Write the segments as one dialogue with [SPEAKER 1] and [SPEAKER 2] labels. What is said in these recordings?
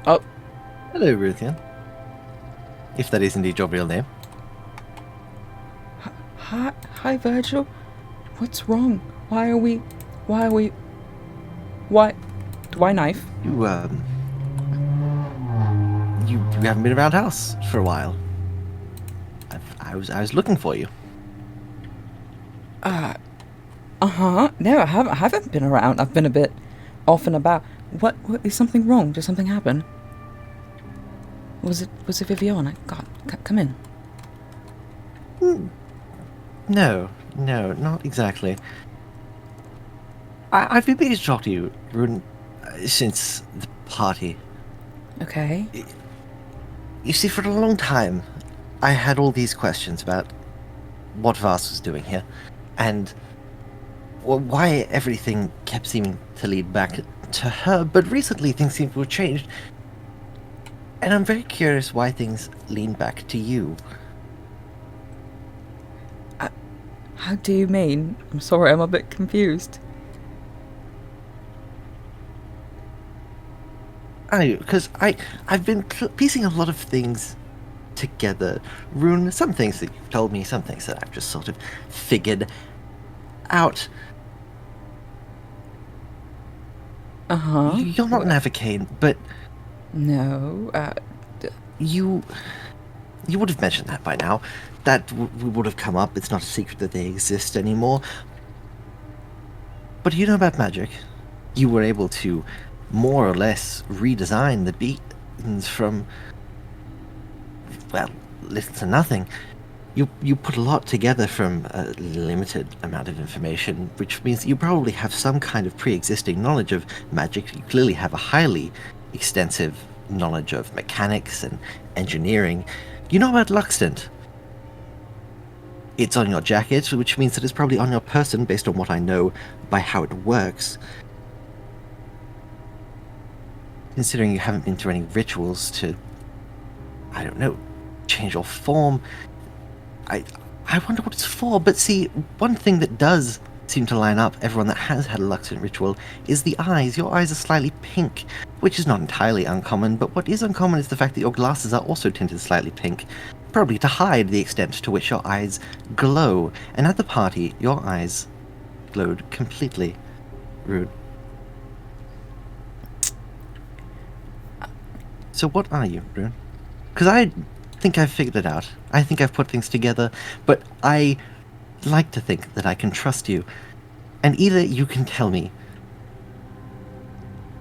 [SPEAKER 1] Oh,
[SPEAKER 2] Hello, Ruthian. If that is indeed your real name.
[SPEAKER 1] hi, Virgil. What's wrong? Why are we? Why are we? Why? Why knife?
[SPEAKER 2] You haven't been around house for a while. I was looking for you.
[SPEAKER 1] No, I haven't been around. I've been a bit off and about. What is something wrong? Did something happen? Was it Viviana? God, come in.
[SPEAKER 2] No, no, not exactly. I've been meaning to talk to you, Rune, since the party.
[SPEAKER 1] Okay.
[SPEAKER 2] You see, for a long time, I had all these questions about what Vast was doing here, and why everything kept seeming to lead back to her, but recently things seem to have changed, and I'm very curious why things lean back to you.
[SPEAKER 1] How do you mean? I'm sorry, I'm a bit confused.
[SPEAKER 2] Because I've been piecing a lot of things together. Rune, some things that you've told me, some things that I've just sort of figured out.
[SPEAKER 1] Uh huh.
[SPEAKER 2] You're not an Avocane, but
[SPEAKER 1] No.
[SPEAKER 2] you would have mentioned that by now. That would have come up. It's not a secret that they exist anymore. But you know about magic. You were able to more or less redesign the beacons from, well, little to nothing. You put a lot together from a limited amount of information, which means that you probably have some kind of pre-existing knowledge of magic. You clearly have a highly extensive knowledge of mechanics and engineering. You know about Luxtant. It's on your jacket, which means that it's probably on your person based on what I know by how it works. Considering you haven't been through any rituals to, I don't know, change your form, I wonder what it's for. But see, one thing that does seem to line up everyone that has had a Luxant ritual is the eyes. Your eyes are slightly pink, which is not entirely uncommon, but what is uncommon is the fact that your glasses are also tinted slightly pink, probably to hide the extent to which your eyes glow. And at the party, your eyes glowed completely. Rude. So what are you, Rune? Because I think I've figured it out. I think I've put things together, but I like to think that I can trust you. And either you can tell me,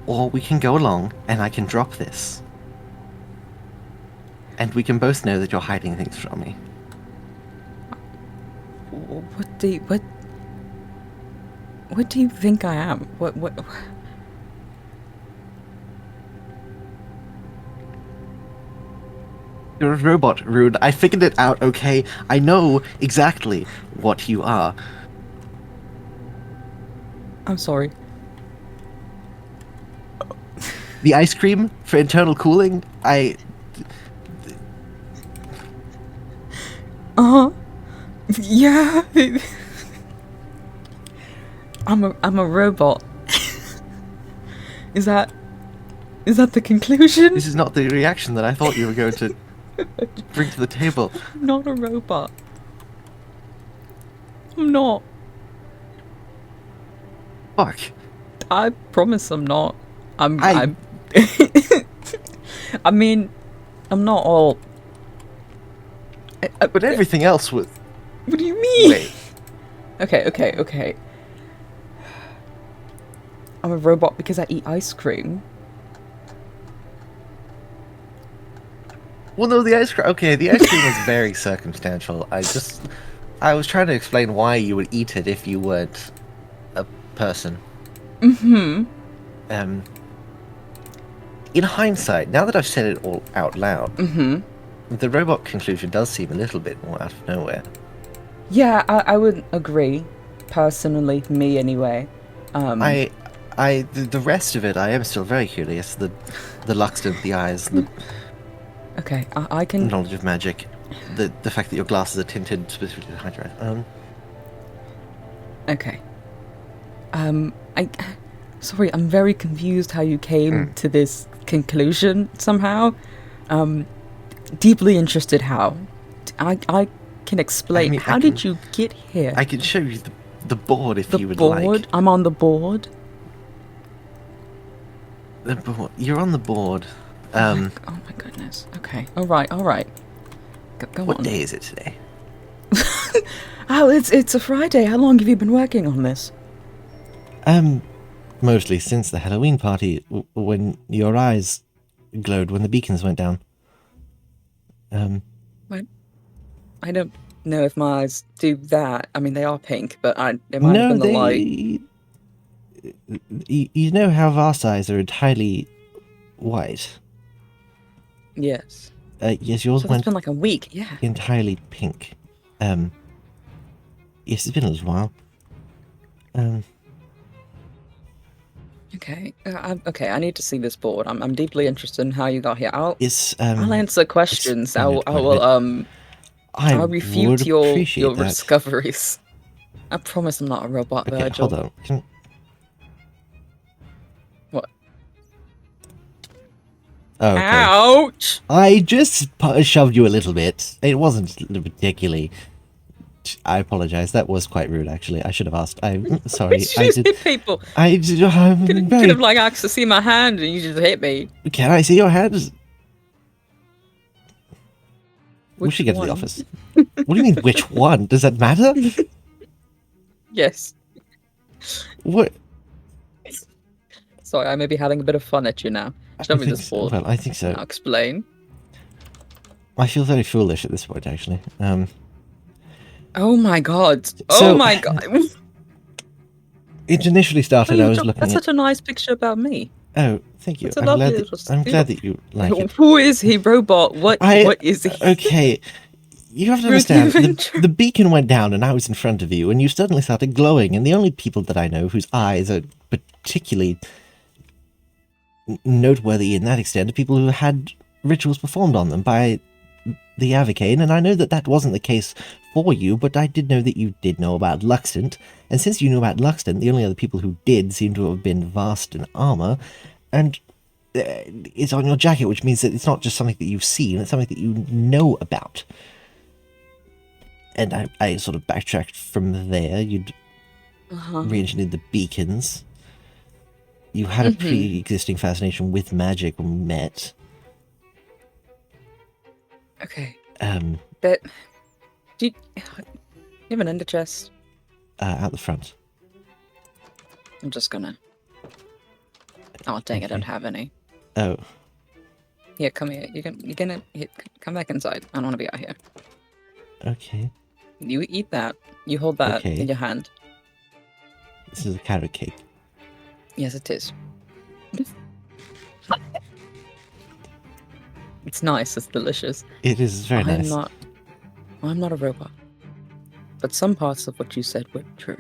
[SPEAKER 2] or we can go along and I can drop this. And we can both know that you're hiding things from me.
[SPEAKER 1] What do you think I am? What?
[SPEAKER 2] You're a robot, Rune. I figured it out, okay? I know exactly what you are.
[SPEAKER 1] I'm sorry.
[SPEAKER 2] The ice cream for internal cooling,
[SPEAKER 1] Yeah. I'm a robot. Is that the conclusion?
[SPEAKER 2] This is not the reaction that I thought you were going to bring to the table.
[SPEAKER 1] I'm not a robot. I'm not.
[SPEAKER 2] Fuck.
[SPEAKER 1] I promise I'm not. I'm.
[SPEAKER 2] I
[SPEAKER 1] I mean, I'm not all.
[SPEAKER 2] But everything else was...
[SPEAKER 1] What do you mean?
[SPEAKER 2] Wait.
[SPEAKER 1] Okay. I'm a robot because I eat ice cream.
[SPEAKER 2] Well, no, the ice cream... Okay, the ice cream was very circumstantial. I was trying to explain why you would eat it if you weren't a person.
[SPEAKER 1] Mm-hmm.
[SPEAKER 2] In hindsight, now that I've said it all out loud, the robot conclusion does seem a little bit more out of nowhere.
[SPEAKER 1] Yeah, I would agree. Personally, me anyway.
[SPEAKER 2] The rest of it, I am still very curious. The Luxtant, the eyes, the
[SPEAKER 1] Okay, I can.
[SPEAKER 2] knowledge of magic, the fact that your glasses are tinted specifically to hide your eyes.
[SPEAKER 1] Okay. Sorry, I'm very confused how you came to this conclusion somehow. Deeply interested how. I can explain. How did you get here?
[SPEAKER 2] I can show you the board if you would
[SPEAKER 1] board?
[SPEAKER 2] like.
[SPEAKER 1] I'm on the board.
[SPEAKER 2] The board. You're on the board.
[SPEAKER 1] Oh my goodness. Okay. All right. Go
[SPEAKER 2] what
[SPEAKER 1] on.
[SPEAKER 2] day is it today?
[SPEAKER 1] Oh, it's a Friday. How long have you been working on this?
[SPEAKER 2] Mostly since the Halloween party, when your eyes glowed when the beacons went down.
[SPEAKER 1] I don't know if my eyes do that. I mean, they are pink, but it might have been the light.
[SPEAKER 2] You know how Vast eyes are entirely white?
[SPEAKER 1] Yes.
[SPEAKER 2] Yes, yours
[SPEAKER 1] So
[SPEAKER 2] went
[SPEAKER 1] it's been like a week, yeah.
[SPEAKER 2] entirely pink. Yes, it's been a little while.
[SPEAKER 1] Okay. Okay, I need to see this board. I'm deeply interested in how you got here. I'll answer questions. I'll refute your discoveries. I promise I'm not a robot,
[SPEAKER 2] okay,
[SPEAKER 1] Virgil.
[SPEAKER 2] hold on.
[SPEAKER 1] What?
[SPEAKER 2] Oh, okay.
[SPEAKER 1] Ouch!
[SPEAKER 2] I just shoved you a little bit. It wasn't particularly. I apologize. That was quite rude, actually. I should have asked. I'm sorry.
[SPEAKER 1] I did. Hit people.
[SPEAKER 2] I'm
[SPEAKER 1] could have like asked to see my hand, and you just hit me.
[SPEAKER 2] Can I see your hand? We should get
[SPEAKER 1] one?
[SPEAKER 2] to the office. What do you mean, which one? Does that matter?
[SPEAKER 1] Yes.
[SPEAKER 2] What?
[SPEAKER 1] Sorry, I may be having a bit of fun at you now. Show me this board.
[SPEAKER 2] Well, I think so.
[SPEAKER 1] I'll explain.
[SPEAKER 2] I feel very foolish at this point, actually.
[SPEAKER 1] Oh my god.
[SPEAKER 2] So,
[SPEAKER 1] oh my god.
[SPEAKER 2] It initially started, I was looking
[SPEAKER 1] That's such a nice picture about me.
[SPEAKER 2] Oh, thank you.
[SPEAKER 1] It's a
[SPEAKER 2] I'm
[SPEAKER 1] lovely
[SPEAKER 2] glad that you like it.
[SPEAKER 1] Who is he, robot? What is he?
[SPEAKER 2] Okay. You have to understand, the beacon went down and I was in front of you, and you suddenly started glowing, and the only people that I know whose eyes are particularly noteworthy in that extent are people who had rituals performed on them by the Avocane, and I know that wasn't the case for you, but I did know that you did know about Luxtant, and since you knew about Luxtant, the only other people who did seem to have been Vast and Armor, and it's on your jacket, which means that it's not just something that you've seen, it's something that you know about. And I sort of backtracked from there. You'd re-engineered the beacons. You had a pre-existing fascination with magic when we met.
[SPEAKER 1] Okay.
[SPEAKER 2] Do
[SPEAKER 1] you have an ender chest?
[SPEAKER 2] Out the front.
[SPEAKER 1] I'm just gonna. Oh dang! Okay. I don't have any.
[SPEAKER 2] Oh.
[SPEAKER 1] Here, come here. You're gonna come back inside. I don't want to be out here.
[SPEAKER 2] Okay.
[SPEAKER 1] You eat that. You hold that in your hand.
[SPEAKER 2] This is a carrot cake.
[SPEAKER 1] Yes, it is. It's nice. It's delicious.
[SPEAKER 2] It is very nice.
[SPEAKER 1] I'm not a robot. But some parts of what you said were true.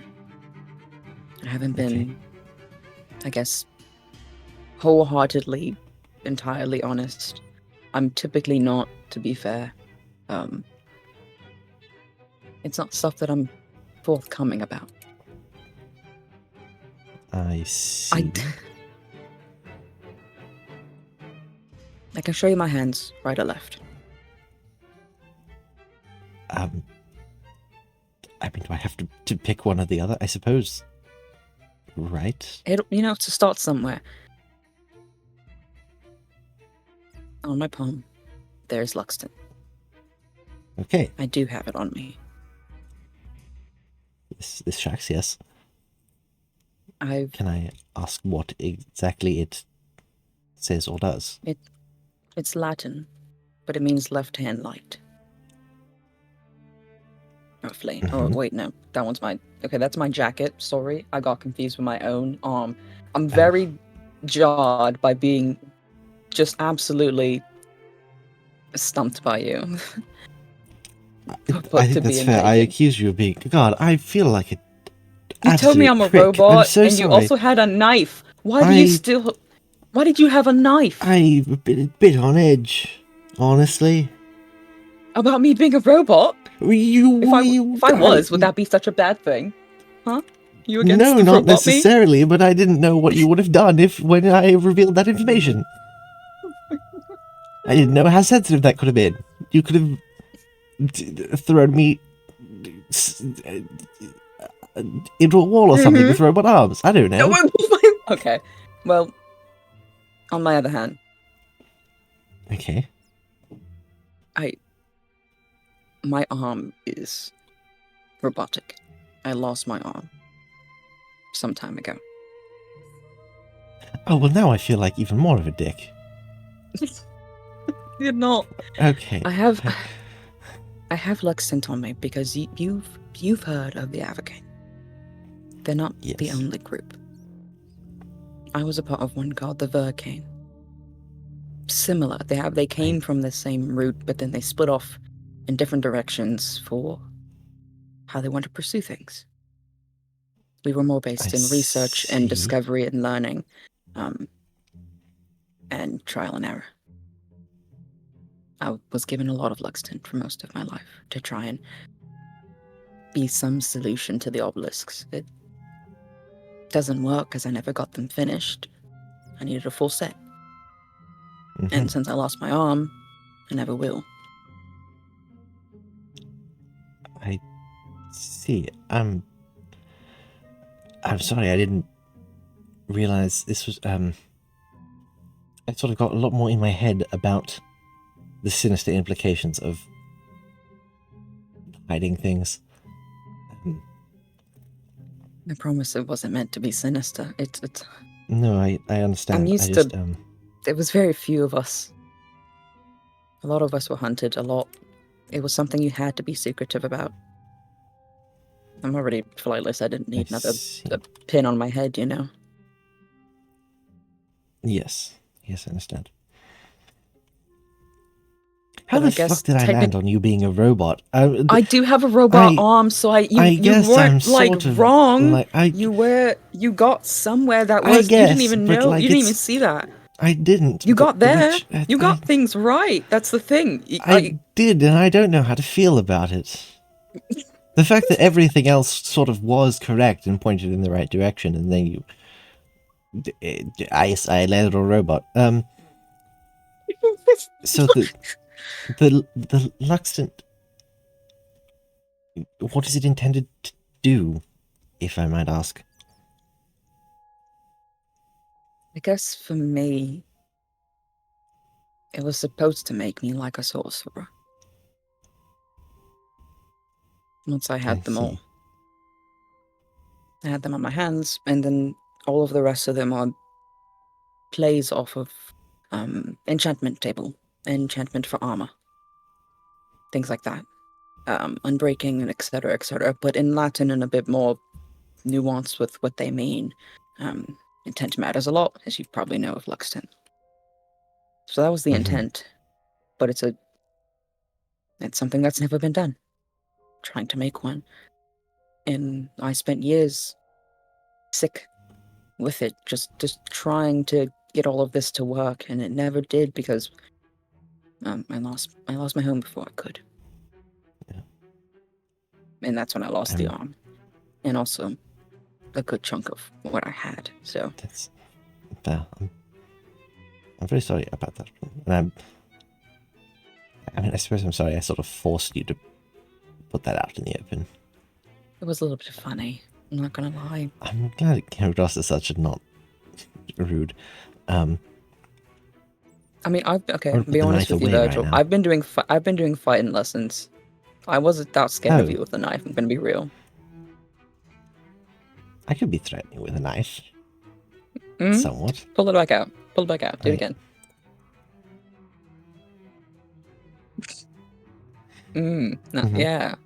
[SPEAKER 1] I haven't been, I guess, wholeheartedly, entirely honest. I'm typically not, to be fair. It's not stuff that I'm forthcoming about.
[SPEAKER 2] I see.
[SPEAKER 1] I can show you my hands, right or left.
[SPEAKER 2] I mean, do I have to pick one or the other? I suppose. Right?
[SPEAKER 1] To start somewhere. On my palm, there's Luxton.
[SPEAKER 2] Okay.
[SPEAKER 1] I do have it on me.
[SPEAKER 2] This tracks, yes.
[SPEAKER 1] Can
[SPEAKER 2] I ask what exactly it says or does?
[SPEAKER 1] It's Latin, but it means left-hand light. Roughly. Oh, wait, no. That one's that's my jacket. Sorry, I got confused with my own arm. I'm very jarred by being just absolutely stumped by you.
[SPEAKER 2] I think that's fair. I accuse you of being... God, I feel like it.
[SPEAKER 1] You told me I'm a robot, and you also had a knife. Why did you have a knife?
[SPEAKER 2] I'm a bit on edge, honestly.
[SPEAKER 1] About me being a robot?
[SPEAKER 2] If
[SPEAKER 1] I was, would that be such a bad thing? Huh? You against
[SPEAKER 2] No,
[SPEAKER 1] the
[SPEAKER 2] not
[SPEAKER 1] robot
[SPEAKER 2] necessarily, but I didn't know what you would have done when I revealed that information. I didn't know how sensitive that could have been. You could have thrown me into a wall or something with robot arms. I don't know.
[SPEAKER 1] Okay. Well, on my other hand,
[SPEAKER 2] Okay.
[SPEAKER 1] my arm is robotic. I lost my arm some time ago.
[SPEAKER 2] Oh, well, now I feel like even more of a dick.
[SPEAKER 1] You're not.
[SPEAKER 2] Okay.
[SPEAKER 1] I have Lexington on me because you've heard of the Avocane. They're not the
[SPEAKER 2] Yes.
[SPEAKER 1] only group. I was a part of one called the Virgil. Similar. They came from the same route, but then they split off in different directions for how they want to pursue things. We were more based in research and discovery and learning, and trial and error. I was given a lot of Lexington for most of my life to try and be some solution to the obelisks. It doesn't work because I never got them finished. I needed a full set.
[SPEAKER 2] Mm-hmm.
[SPEAKER 1] And since I lost my arm, I never will.
[SPEAKER 2] I see. I'm sorry, I didn't realize this was, I sort of got a lot more in my head about the sinister implications of hiding things.
[SPEAKER 1] I promise it wasn't meant to be sinister. It's
[SPEAKER 2] No, I understand.
[SPEAKER 1] I'm used to... There was very few of us. A lot of us were hunted a lot. It was something you had to be secretive about. I'm already flightless. I didn't need another pin on my head, you know?
[SPEAKER 2] Yes. Yes, I understand. How the fuck did I land on you being a robot?
[SPEAKER 1] I do have a robot arm, so you weren't like wrong. You got somewhere that was. You didn't even know. Like, you didn't even see that.
[SPEAKER 2] I didn't.
[SPEAKER 1] You got there. You got things right. That's the thing.
[SPEAKER 2] I did, and I don't know how to feel about it. The fact that everything else sort of was correct and pointed in the right direction, and then you, I landed on a robot. So the Luxtant, what is it intended to do, if I might ask?
[SPEAKER 1] I guess for me, it was supposed to make me like a sorcerer. Once I had them all. I had them on my hands, and then all of the rest of them are plays off of enchantment table, enchantment for armor. Things like that. Unbreaking, and etc., but in Latin and a bit more nuanced with what they mean. Intent matters a lot, as you probably know of Luxton. So that was the intent, but it's something that's never been done. Trying to make one. And I spent years sick with it, just trying to get all of this to work, and it never did because I lost my home before I could.
[SPEAKER 2] Yeah.
[SPEAKER 1] And that's when I lost the arm. And also a good chunk of what I had. So
[SPEAKER 2] that's I'm very sorry about that. And I suppose I'm sorry I sort of forced you to put that out in the open.
[SPEAKER 1] It was a little bit funny, I'm not gonna lie.
[SPEAKER 2] I'm glad it came across as such and not rude.
[SPEAKER 1] I mean, be honest with you, Virgil.
[SPEAKER 2] Right,
[SPEAKER 1] I've been doing fighting lessons. I wasn't that scared of you with a knife. I'm gonna be real.
[SPEAKER 2] I could be threatening with a knife. Somewhat.
[SPEAKER 1] Pull it back out. Do it again.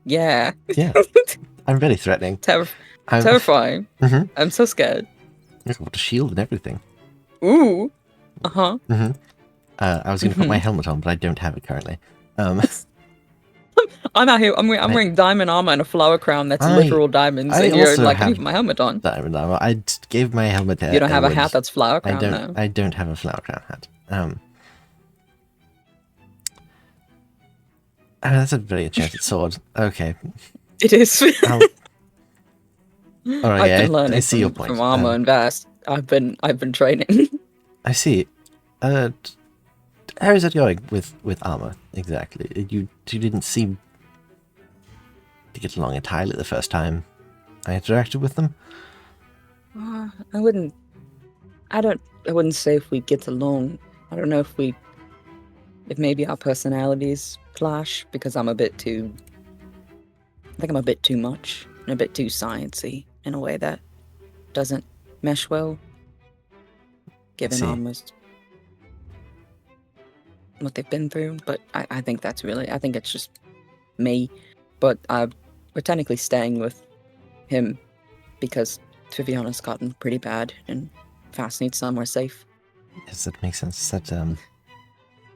[SPEAKER 1] Yeah.
[SPEAKER 2] I'm very threatening.
[SPEAKER 1] Terrifying. I'm so scared.
[SPEAKER 2] I've got a shield and everything.
[SPEAKER 1] Ooh.
[SPEAKER 2] I was going to put my helmet on, but I don't have it currently.
[SPEAKER 1] I'm out here. I'm wearing diamond armor and a flower crown that's literal diamonds. And you're like, I need my helmet on.
[SPEAKER 2] Diamond armor. I gave my helmet to
[SPEAKER 1] You don't have a hat that's flower crown, though.
[SPEAKER 2] I don't have a flower crown hat. That's a very enchanted sword. Okay.
[SPEAKER 1] It is.
[SPEAKER 2] Alright,
[SPEAKER 1] I've been learning
[SPEAKER 2] I see your point.
[SPEAKER 1] From armor and vast. I've been training.
[SPEAKER 2] I see. how is it going with armor exactly? You didn't seem to get along entirely the first time I interacted with them.
[SPEAKER 1] I wouldn't say if we get along. I don't know if maybe our personalities clash because I think I'm a bit too much and a bit too sciencey in a way that doesn't mesh well, given almost what they've been through. But I think I think it's just me. But we're technically staying with him because Viviana's gotten pretty bad and Fast needs somewhere safe.
[SPEAKER 2] Yes, that makes sense. That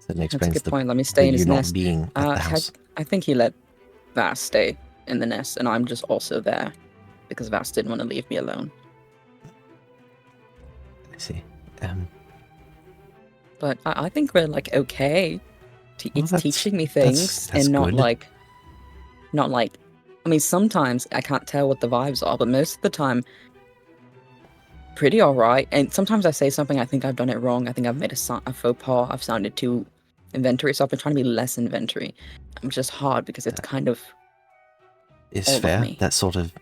[SPEAKER 2] explains
[SPEAKER 1] That's a good point. Let me stay in his nest.
[SPEAKER 2] Being at the house.
[SPEAKER 1] I think he let Vast stay in the nest, and I'm just also there because Vast didn't want to leave me alone.
[SPEAKER 2] I see.
[SPEAKER 1] But I think we're like okay. It's teaching me things,
[SPEAKER 2] that's
[SPEAKER 1] and not
[SPEAKER 2] good.
[SPEAKER 1] not like. I mean, sometimes I can't tell what the vibes are, but most of the time, pretty alright. And sometimes I say something, I think I've done it wrong. I think I've made a faux pas. I've sounded too inventory, so I've been trying to be less inventory. I'm just hard because it's kind of.
[SPEAKER 2] It's fair. That sort of,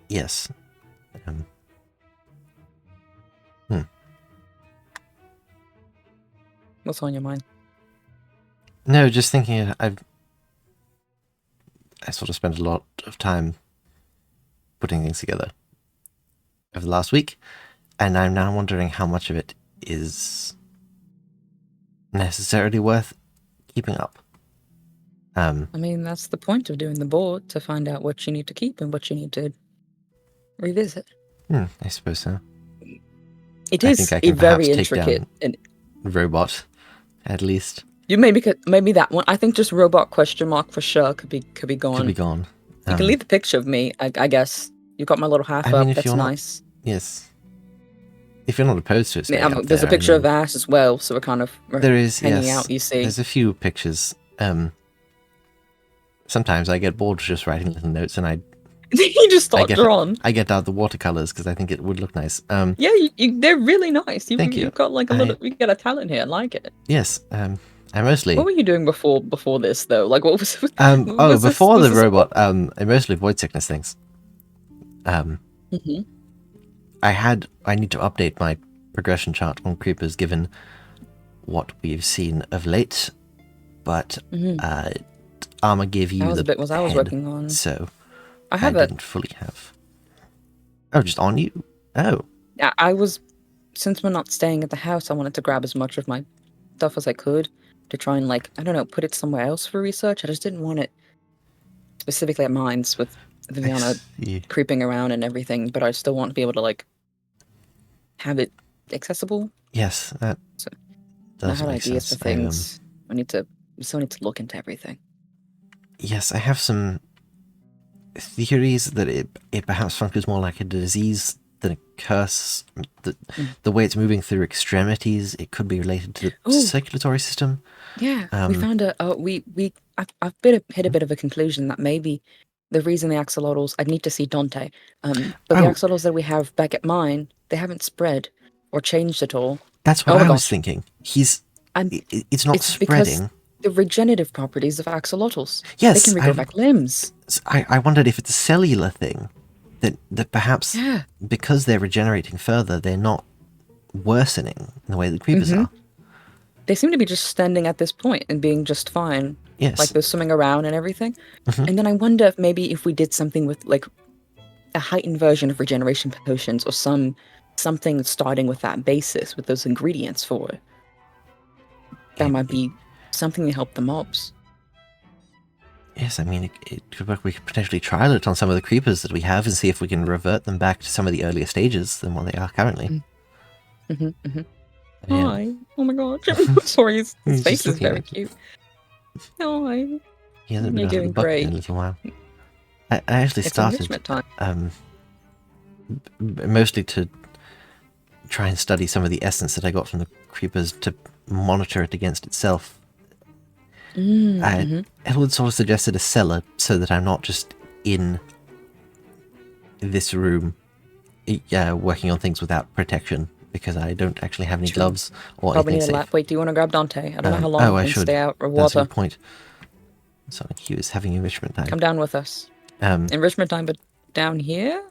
[SPEAKER 2] yes.
[SPEAKER 1] What's on your mind?
[SPEAKER 2] No, just thinking. I sort of spent a lot of time putting things together over the last week, and I'm now wondering how much of it is necessarily worth keeping up.
[SPEAKER 1] I mean, that's the point of doing the board, to find out what you need to keep and what you need to revisit.
[SPEAKER 2] I suppose so.
[SPEAKER 1] It is a very intricate and
[SPEAKER 2] robot, at least.
[SPEAKER 1] You maybe that one. I think just robot question mark for sure could be gone.
[SPEAKER 2] Could be gone.
[SPEAKER 1] You can leave the picture of me, I guess. You got my little half up. That's nice.
[SPEAKER 2] Yes. If you're not opposed to it,
[SPEAKER 1] there's a picture of Ash as well, so we're hanging out. You see,
[SPEAKER 2] there's a few pictures. Sometimes I get bored just writing little notes, and
[SPEAKER 1] you just start drawing.
[SPEAKER 2] I get out the watercolors because I think it would look nice.
[SPEAKER 1] Yeah, they're really nice.
[SPEAKER 2] Thank you.
[SPEAKER 1] You've got like a little. You got a talent here. I like it.
[SPEAKER 2] Yes. I mostly.
[SPEAKER 1] What were you doing before this though? Like, what was?
[SPEAKER 2] Before the robot, I mostly void sickness things. I need to update my progression chart on creepers given what we've seen of late, but Armor gave you the bit I was working on, so I didn't fully have. Oh, just on you? Oh.
[SPEAKER 1] Yeah, since we're not staying at the house, I wanted to grab as much of my stuff as I could to try and, like, I don't know, put it somewhere else for research. I just didn't want it specifically at mines with Viviana creeping around and everything, but I still want to be able to, like, have it accessible.
[SPEAKER 2] Yes, that does make sense. I had ideas for
[SPEAKER 1] things. We still need to look into everything.
[SPEAKER 2] Yes, I have some theories that it perhaps functions more like a disease than a curse. The way it's moving through extremities, it could be related to the circulatory system.
[SPEAKER 1] Yeah, we found I've hit a bit of a conclusion that maybe the reason the axolotls, I'd need to see Dante, but the axolotls that we have back at mine, they haven't spread or changed at all.
[SPEAKER 2] That's what I was thinking. It's not spreading.
[SPEAKER 1] The regenerative properties of axolotls.
[SPEAKER 2] Yes,
[SPEAKER 1] they can regrow back limbs.
[SPEAKER 2] I wondered if it's a cellular thing, that perhaps because they're regenerating further, they're not worsening in the way that creepers are.
[SPEAKER 1] They seem to be just standing at this point and being just fine.
[SPEAKER 2] Yes.
[SPEAKER 1] Like they're swimming around and everything. And then I wonder if maybe if we did something with like a heightened version of regeneration potions or something starting with that basis, with those ingredients for it, that might be something to help the mobs.
[SPEAKER 2] Yes, I mean, it could work. We could potentially trial it on some of the creepers that we have and see if we can revert them back to some of the earlier stages than what they are currently.
[SPEAKER 1] Hi. Oh my god. Sorry, his face is very cute. Hi.
[SPEAKER 2] He hasn't been out of the bucket in a little while. I actually started mostly to try and study some of the essence that I got from the creepers to monitor it against itself. Edward sort of suggested a cellar so that I'm not just in this room working on things without protection, because I don't actually have any
[SPEAKER 1] True.
[SPEAKER 2] gloves or
[SPEAKER 1] Probably
[SPEAKER 2] anything
[SPEAKER 1] need a
[SPEAKER 2] safe.
[SPEAKER 1] lap. Wait, do you want to grab Dante? I don't know how long
[SPEAKER 2] I
[SPEAKER 1] he can
[SPEAKER 2] should.
[SPEAKER 1] stay out of
[SPEAKER 2] That's a
[SPEAKER 1] water.
[SPEAKER 2] good point. So he was having enrichment time.
[SPEAKER 1] Come down with us.
[SPEAKER 2] Um,
[SPEAKER 1] Enrichment time, but down here?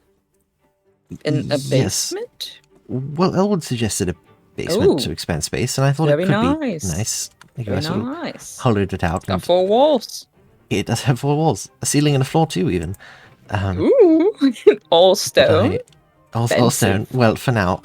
[SPEAKER 1] In a
[SPEAKER 2] yes.
[SPEAKER 1] basement?
[SPEAKER 2] Well, Elwood suggested a basement
[SPEAKER 1] Ooh.
[SPEAKER 2] to expand space, and I thought
[SPEAKER 1] Very
[SPEAKER 2] it could
[SPEAKER 1] nice.
[SPEAKER 2] be nice. You
[SPEAKER 1] Very
[SPEAKER 2] guys sort of
[SPEAKER 1] nice.
[SPEAKER 2] hollowed it out.
[SPEAKER 1] Got
[SPEAKER 2] And
[SPEAKER 1] 4 walls.
[SPEAKER 2] it does have 4 walls, a ceiling and a floor too, even.
[SPEAKER 1] Ooh. All stone?
[SPEAKER 2] All stone. Well, for now,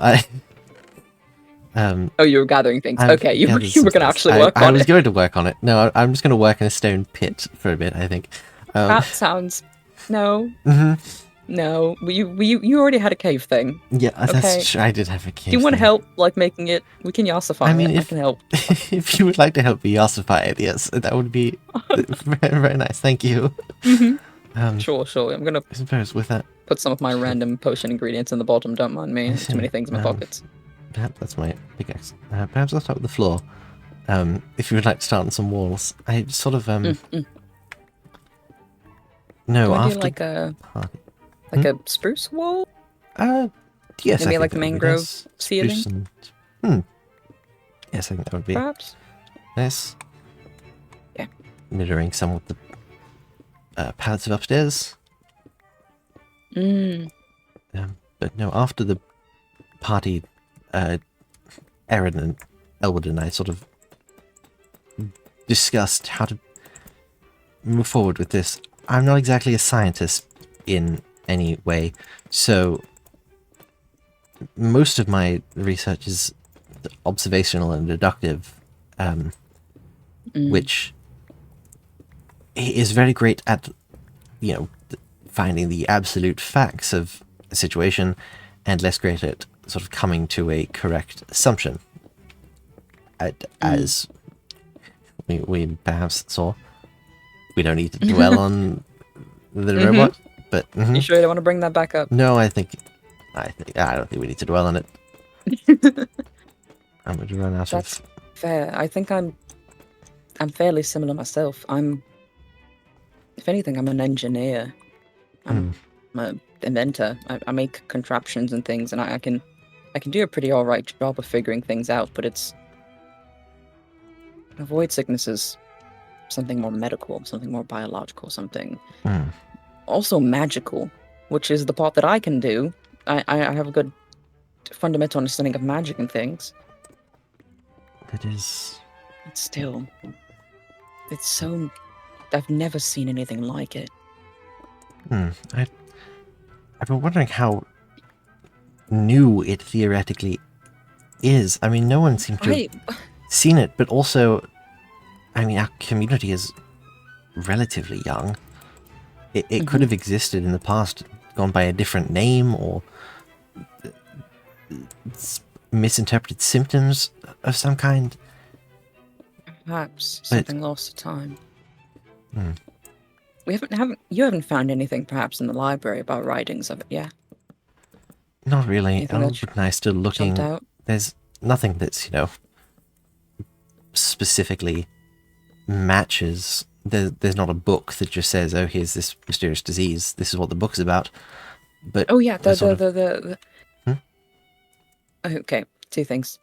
[SPEAKER 1] Oh, you were gathering things.
[SPEAKER 2] I've
[SPEAKER 1] Okay, you were
[SPEAKER 2] gathered some
[SPEAKER 1] going to
[SPEAKER 2] things.
[SPEAKER 1] actually work on it.
[SPEAKER 2] I was going to work on it. No, I'm just going to work in a stone pit for a bit, I think.
[SPEAKER 1] That sounds... No.
[SPEAKER 2] Mhm.
[SPEAKER 1] No. You already had a cave thing.
[SPEAKER 2] Yeah,
[SPEAKER 1] Okay.
[SPEAKER 2] that's true. I did have a cave.
[SPEAKER 1] Do you want to
[SPEAKER 2] thing.
[SPEAKER 1] help, like, making it? We can yassify it. I can help.
[SPEAKER 2] If you would like to help me ossify it, yes, that would be very, very nice. Thank you.
[SPEAKER 1] Sure. I'm going to
[SPEAKER 2] I suppose with that,
[SPEAKER 1] put some of my random potion ingredients in the bottom. Don't mind me. Too many things in my pockets.
[SPEAKER 2] perhaps that's my pickaxe. Perhaps I'll start with the floor. If you would like to start on some walls, I sort of No,
[SPEAKER 1] Do I
[SPEAKER 2] after
[SPEAKER 1] do like a spruce wall?
[SPEAKER 2] yes,
[SPEAKER 1] Maybe
[SPEAKER 2] I
[SPEAKER 1] like
[SPEAKER 2] think that would be
[SPEAKER 1] mangrove
[SPEAKER 2] nice.
[SPEAKER 1] ceiling?
[SPEAKER 2] Spruce and- Yes, I think that would be
[SPEAKER 1] Perhaps.
[SPEAKER 2] nice.
[SPEAKER 1] Yeah.
[SPEAKER 2] Mirroring some of the pallets of upstairs. But no, after the party, Erin and Elwood and I sort of discussed how to move forward with this. I'm not exactly a scientist in any way, so most of my research is observational and deductive, which is very great at, finding the absolute facts of a situation, and less great at sort of coming to a correct assumption. As we perhaps saw, we don't need to dwell on the robot, but
[SPEAKER 1] You sure you don't want to bring that back up?
[SPEAKER 2] no, I don't think we need to dwell on it. I'm going to run out
[SPEAKER 1] That's
[SPEAKER 2] of.
[SPEAKER 1] fair. I think I'm fairly similar myself. If anything, I'm an engineer. I'm an inventor. I make contraptions and things, and I can do a pretty alright job of figuring things out, but it's... Avoid sickness is something more medical, something more biological, something also magical, which is the part that I can do. I have a good fundamental understanding of magic and things.
[SPEAKER 2] It is.
[SPEAKER 1] It's still... It's so... I've never seen anything like it.
[SPEAKER 2] I've been wondering how new it theoretically is. I mean, no one seems to have seen it, but also, I mean, our community is relatively young. It could have existed in the past, gone by a different name, or misinterpreted symptoms of some kind.
[SPEAKER 1] Perhaps something lost to time. You haven't found anything perhaps in the library about writings of it, yeah?
[SPEAKER 2] Not really.
[SPEAKER 1] Anything
[SPEAKER 2] Elwood and I still looking.
[SPEAKER 1] jumped out?
[SPEAKER 2] There's nothing that's, specifically matches. There's not a book that just says, oh, here's this mysterious disease. This is what the book's about. But
[SPEAKER 1] Oh yeah,
[SPEAKER 2] the
[SPEAKER 1] Okay, 2 things.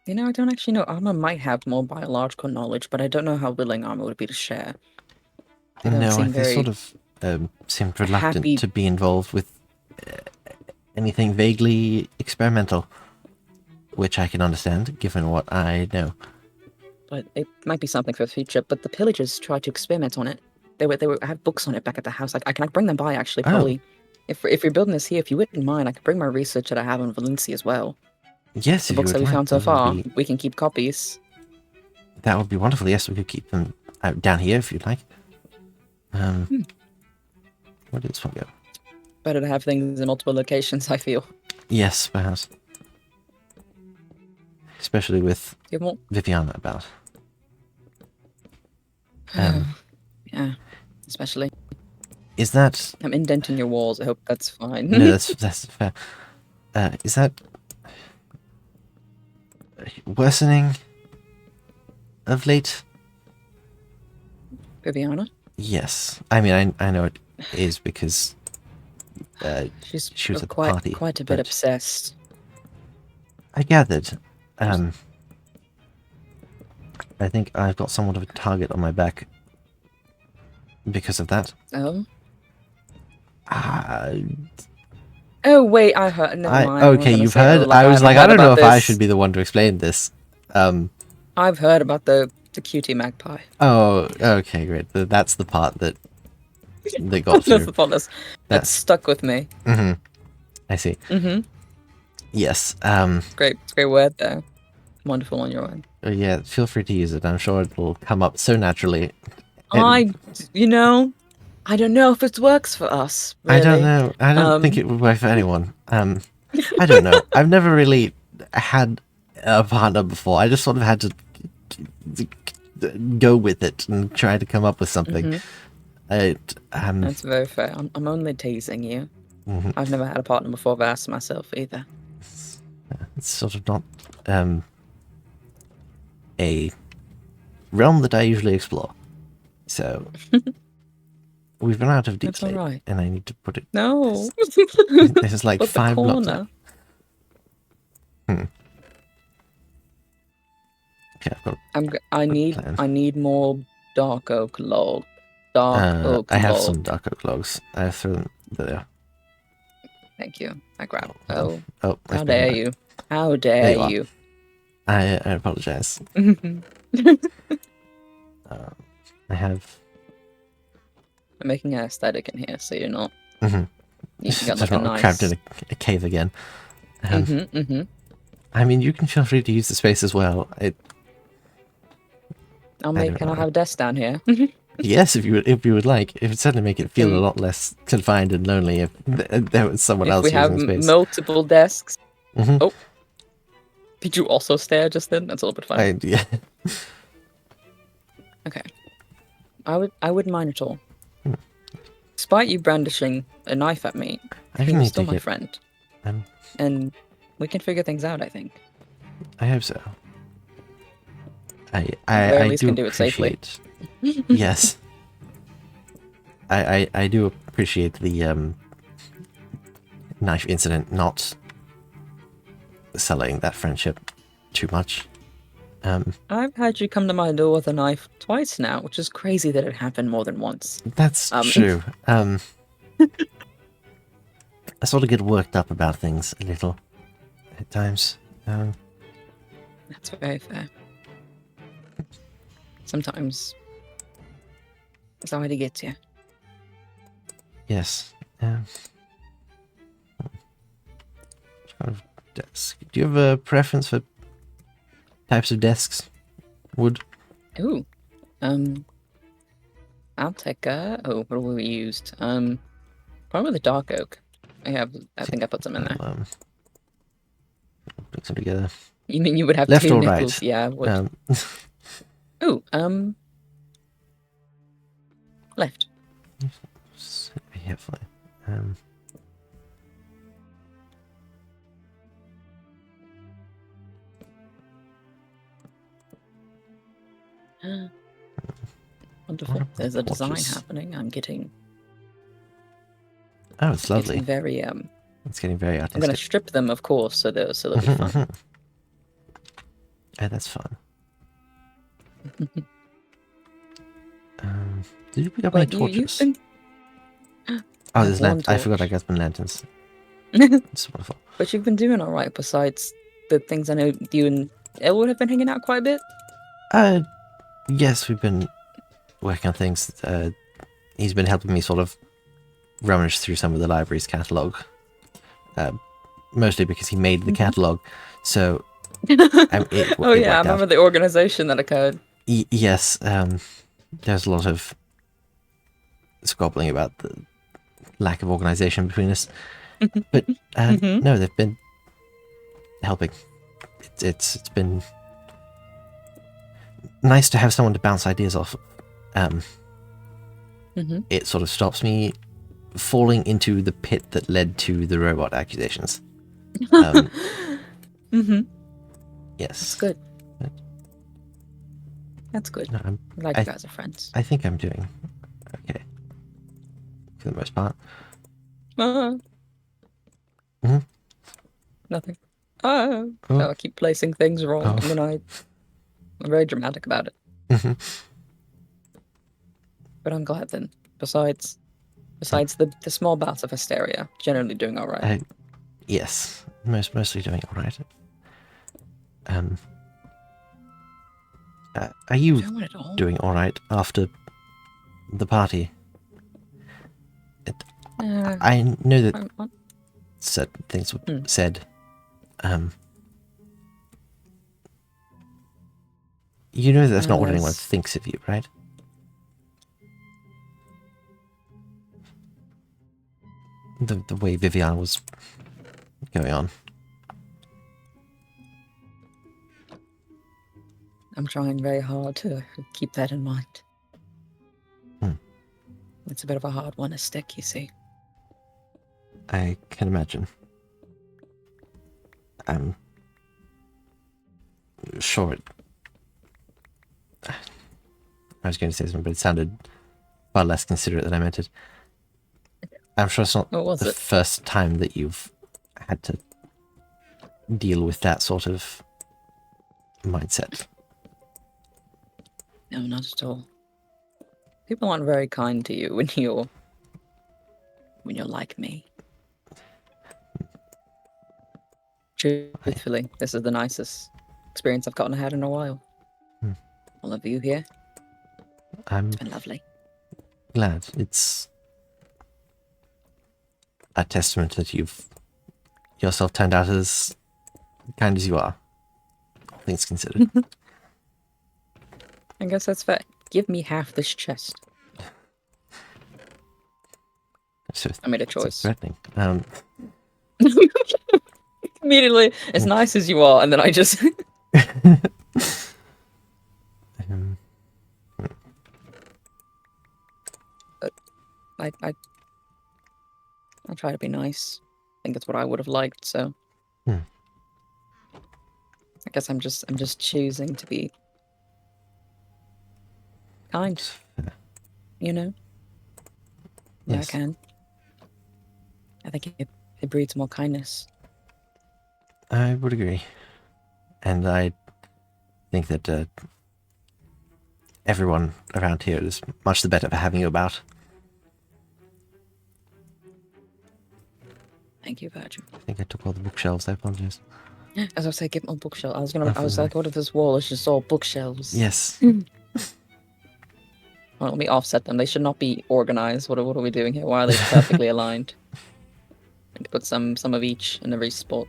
[SPEAKER 1] I don't actually know. Armor might have more biological knowledge, but I don't know how willing Armor would be to share. They don't
[SPEAKER 2] no,
[SPEAKER 1] seem
[SPEAKER 2] I
[SPEAKER 1] very
[SPEAKER 2] sort of seemed reluctant
[SPEAKER 1] happy.
[SPEAKER 2] to be involved with anything vaguely experimental, which I can understand, given what I know.
[SPEAKER 1] But it might be something for the future. But the pillagers tried to experiment on it. They have books on it back at the house. I can bring them by actually. Probably, if you're building this here, if you wouldn't mind, I could bring my research that I have on Valencia as well.
[SPEAKER 2] Yes,
[SPEAKER 1] The
[SPEAKER 2] if you
[SPEAKER 1] books
[SPEAKER 2] would
[SPEAKER 1] that we
[SPEAKER 2] like,
[SPEAKER 1] found so
[SPEAKER 2] that would
[SPEAKER 1] far,
[SPEAKER 2] be-
[SPEAKER 1] we can keep copies.
[SPEAKER 2] That would be wonderful. Yes, we could keep them down here if you'd like. Where did this one go?
[SPEAKER 1] Better to have things in multiple locations, I feel.
[SPEAKER 2] Yes, perhaps. Especially with
[SPEAKER 1] You have more?
[SPEAKER 2] Viviana about.
[SPEAKER 1] Yeah, especially.
[SPEAKER 2] Is that...
[SPEAKER 1] I'm indenting your walls. I hope that's fine.
[SPEAKER 2] No, that's fair. Is that... worsening of late?
[SPEAKER 1] Viviana?
[SPEAKER 2] Yes. I mean, I know it is because
[SPEAKER 1] She's
[SPEAKER 2] she was at the party.
[SPEAKER 1] quite a bit
[SPEAKER 2] but
[SPEAKER 1] obsessed.
[SPEAKER 2] I gathered. I think I've got somewhat of a target on my back because of that.
[SPEAKER 1] Oh.
[SPEAKER 2] Uh,
[SPEAKER 1] Oh wait, I heard. Never mind.
[SPEAKER 2] Okay, you've heard. I was like, I don't know if I should be the one to explain this.
[SPEAKER 1] I've heard about the cutie magpie.
[SPEAKER 2] Oh, okay, great. That's the part that got through.
[SPEAKER 1] That's the part that's stuck with me.
[SPEAKER 2] I see. Yes.
[SPEAKER 1] It's great word there. Wonderful on your end.
[SPEAKER 2] Yeah, feel free to use it. I'm sure it'll come up so naturally.
[SPEAKER 1] I don't know if it works for us. Really.
[SPEAKER 2] I don't know. I don't think it would work for anyone. I don't know. I've never really had a partner before. I just sort of had to go with it and try to come up with something.
[SPEAKER 1] That's very fair. I'm only teasing you. I've never had a partner before. I've asked myself either.
[SPEAKER 2] It's sort of not a realm that I usually explore. So we've run out of deep state,
[SPEAKER 1] right.
[SPEAKER 2] and I need to put it.
[SPEAKER 1] No,
[SPEAKER 2] this is like 5 blocks up. Okay, I've got.
[SPEAKER 1] I need more dark oak log.
[SPEAKER 2] I have some dark oak logs. I threw them there.
[SPEAKER 1] Thank you. I grab.
[SPEAKER 2] Oh,
[SPEAKER 1] how dare you? How dare you?
[SPEAKER 2] I apologize. I have.
[SPEAKER 1] I'm making an aesthetic in here, so you're not. You can get
[SPEAKER 2] like a nice. Trapped in a cave again. I mean, you can feel free to use the space as well.
[SPEAKER 1] Can I have a desk down here?
[SPEAKER 2] Yes, if you would like. It would certainly make it feel a lot less confined and lonely if there was someone else using the space.
[SPEAKER 1] We have multiple desks. Oh, did you also stare just then? That's a little bit funny.
[SPEAKER 2] Yeah.
[SPEAKER 1] Okay. I wouldn't mind at all. Despite you brandishing a knife at me, you're still my friend. And we can figure things out, I think.
[SPEAKER 2] I hope so. I do
[SPEAKER 1] can do it safely.
[SPEAKER 2] Yes. I do appreciate the knife incident not sullying that friendship too much.
[SPEAKER 1] I've had you come to my door with a knife twice now, which is crazy that it happened more than once.
[SPEAKER 2] That's true. I sort of get worked up about things a little at times.
[SPEAKER 1] That's very fair. Sometimes anxiety gets you.
[SPEAKER 2] Yes. Kind of desk. Do you have a preference for types of desks? Wood?
[SPEAKER 1] Ooh. I'll take what have we used? Probably the dark oak. I think I put some in there.
[SPEAKER 2] Put some together.
[SPEAKER 1] You mean you would have
[SPEAKER 2] left
[SPEAKER 1] two
[SPEAKER 2] or
[SPEAKER 1] nickels?
[SPEAKER 2] right?
[SPEAKER 1] Yeah. Ooh, left.
[SPEAKER 2] Yeah, fine.
[SPEAKER 1] Wonderful. There's a design happening. I'm getting.
[SPEAKER 2] Oh, it's lovely.
[SPEAKER 1] It's very
[SPEAKER 2] It's getting very artistic.
[SPEAKER 1] I'm going to strip them, of course, so they'll be fun.
[SPEAKER 2] Yeah, that's fun. Did you pick up any torches? Oh, there's lanterns. I forgot I got some lanterns. It's wonderful.
[SPEAKER 1] But you've been doing all right. Besides the things I know, you and Elwood have been hanging out quite a bit.
[SPEAKER 2] Yes, we've been working on things. He's been helping me sort of rummage through some of the library's catalog. Mostly because he made the catalog, so. I
[SPEAKER 1] remember the organization that occurred.
[SPEAKER 2] Yes, there's a lot of squabbling about the lack of organization between us, but no, they've been helping. It's been nice to have someone to bounce ideas off. It sort of stops me falling into the pit that led to the robot accusations. Yes.
[SPEAKER 1] That's good. That's good.
[SPEAKER 2] No,
[SPEAKER 1] I'm glad you guys are friends.
[SPEAKER 2] I think I'm doing okay. For the most part. Mhm.
[SPEAKER 1] Nothing.
[SPEAKER 2] Oh.
[SPEAKER 1] No, I keep placing things wrong,
[SPEAKER 2] Oh.
[SPEAKER 1] and then I'm very dramatic about it.
[SPEAKER 2] Mhm.
[SPEAKER 1] But I'm glad then. Besides the small bouts of hysteria, generally doing all right.
[SPEAKER 2] Yes, mostly doing all right. Are you doing all right after the party? I know that certain things were said. You know that's not what anyone thinks of you, right? The way Vivian was going on.
[SPEAKER 1] I'm trying very hard to keep that in mind. It's a bit of a hard one to stick, you see.
[SPEAKER 2] I can imagine. I'm sure it... I was going to say something, but it sounded far less considerate than I meant it. I'm sure it's not the first time that you've had to deal with that sort of mindset.
[SPEAKER 1] No, not at all. People aren't very kind to you when you're like me. Truthfully, this is the nicest experience I've had in a while. All of you here. It's been lovely.
[SPEAKER 2] Glad. It's a testament that you've yourself turned out as kind as you are, all things considered.
[SPEAKER 1] I guess that's fair. Give me half this chest.
[SPEAKER 2] So
[SPEAKER 1] I made a choice.
[SPEAKER 2] So threatening.
[SPEAKER 1] Immediately, as nice as you are, and then I just... I try to be nice. I think it's what I would have liked, so... I guess I'm just choosing to be kind. You know? Where
[SPEAKER 2] Yes.
[SPEAKER 1] I can. I think it breeds more kindness.
[SPEAKER 2] I would agree. And I think that everyone around here is much the better for having you about.
[SPEAKER 1] Thank you, Virgil.
[SPEAKER 2] I think I took all the bookshelves, I apologize.
[SPEAKER 1] As I say, give them all bookshelves. I was like, what if this wall is just all bookshelves?
[SPEAKER 2] Yes.
[SPEAKER 1] Well, let me offset them. They should not be organized. What are we doing here? Why are they perfectly aligned? I need to put some of each in every spot.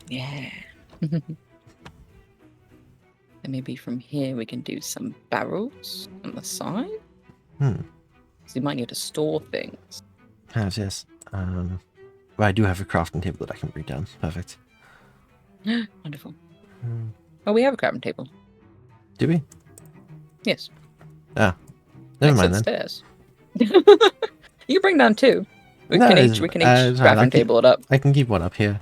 [SPEAKER 1] Yeah. And maybe from here we can do some barrels on the side. So you might need to store things.
[SPEAKER 2] Yes. Well, I do have a crafting table that I can bring down. Perfect.
[SPEAKER 1] Wonderful. Oh, we have a crafting table.
[SPEAKER 2] Do we?
[SPEAKER 1] Yes.
[SPEAKER 2] Ah. Never mind then.
[SPEAKER 1] Stairs. You can bring down two. We can each crafting table it up.
[SPEAKER 2] I can keep one up here.